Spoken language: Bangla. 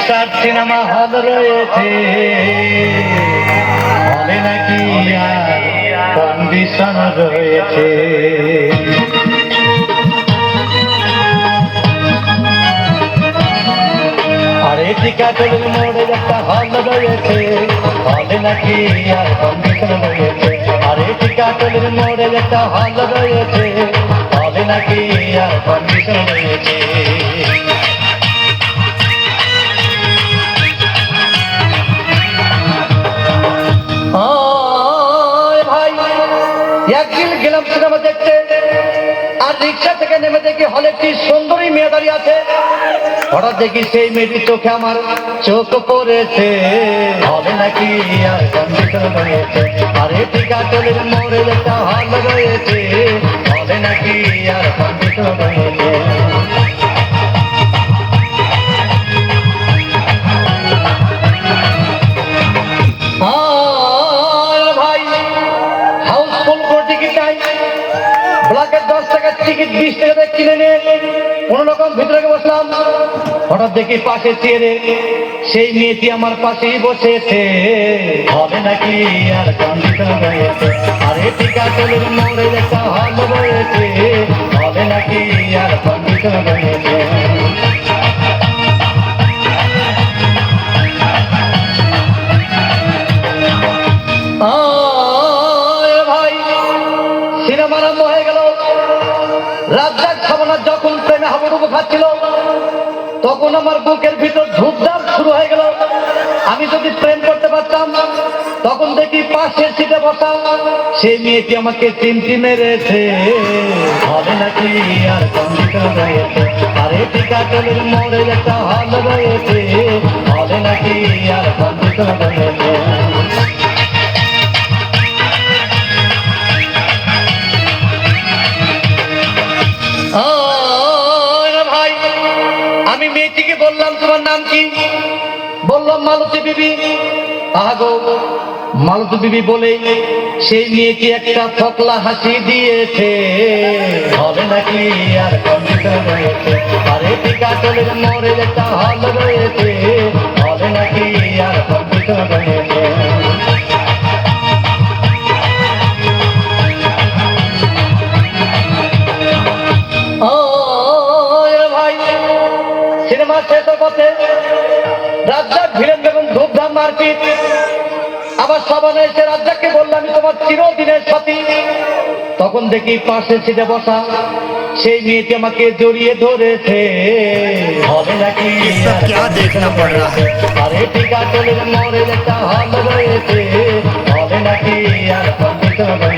স্টার সিনেমা হল রয়েছে, হলে নাকি আর কন্ডিশন রয়েছে। আরে টিকাটলের মোড়ে একটা হল রয়েছে, হলে নাকি আর কন্ডিশন রয়েছে। আরে টিকাটলের মোড়ে একটা হল রয়েছে, হলে নাকি আর কন্ডিশন রয়েছে। একদিন গেলাম সিনেমা দেখতে, আর রিক্সা থেকে নেমে দেখি হলে একটি সুন্দরী মেয়ে দাঁড়িয়ে আছে। হঠাৎ দেখি সেই মেয়েটির চোখে আমার চোখ পড়েছে, হলে নাকি আর কন্ডিশন রয়েছে। আরে টিকাটলের মোড়ে একটা হল রয়েছে, হলে নাকি আর কন্ডিশন রয়েছে। টিকিট 20 টাকা কিনে নিয়ে কোন রকম ভিতরে বসলাম। হঠাৎ দেখি পাশে চেয়ারে সেই মেয়েটি আমার পাশেই বসেছে, হবে নাকি আর কন্ডিশন রয়েছে। আরে টিকাটলের মোড়ে একটা হল রয়েছে, হবে নাকি আর কন্ডিশন রয়েছে। ভাই সিনেমা আরম্ভ হয়ে গেল। রাজ্জাক সাবানা যখন প্রেমে হাবুডুবু খাচ্ছিল, তখন আমার বুকের ভিতর ধূপধাপ শুরু হয়ে গেল। আমি যদি প্রেম করতে পারতাম, তখন দেখি পাশের সিটে বসা সেই মেয়েটি আমাকে চিমটি মেরেছে, হবে নাকি আর কন্ডিশন রয়েছে। আরে টিকাটলের মোড়ে একটা হল রয়েছে, হবে নাকি আর কন্ডিশন রয়েছে। ভাই আমি মেয়েটিকে বললাম, তোমার নাম কি? বললাম মালতী বিবি। আগো মালতী বিবি বলে সেই মেয়েটি একটা ফকলা হাসি দিয়েছে, হবে নাকি আর কন্ডিশন রয়েছে। আরে টিকাটলের মোড়ে একটা হল রয়েছে, হবে নাকি আর কন্ডিশন রয়েছে। সিনেমা শেষের পথে রাজ্জাক ভিলেন বেগম ধূপধাম মারপিট। আবার সাবানা এসে রাজ্জাককে বললাম, আমি তোমার চিরদিনের সাথী। তখন দেখি পাশে সিটে বসা সেই মেয়েটি আমাকে জড়িয়ে ধরেছে, হবে নাকি আরে টিকাটলের মোড়ে একটা হল রয়েছে, হবে নাকি আর কন্ডিশন রয়েছে।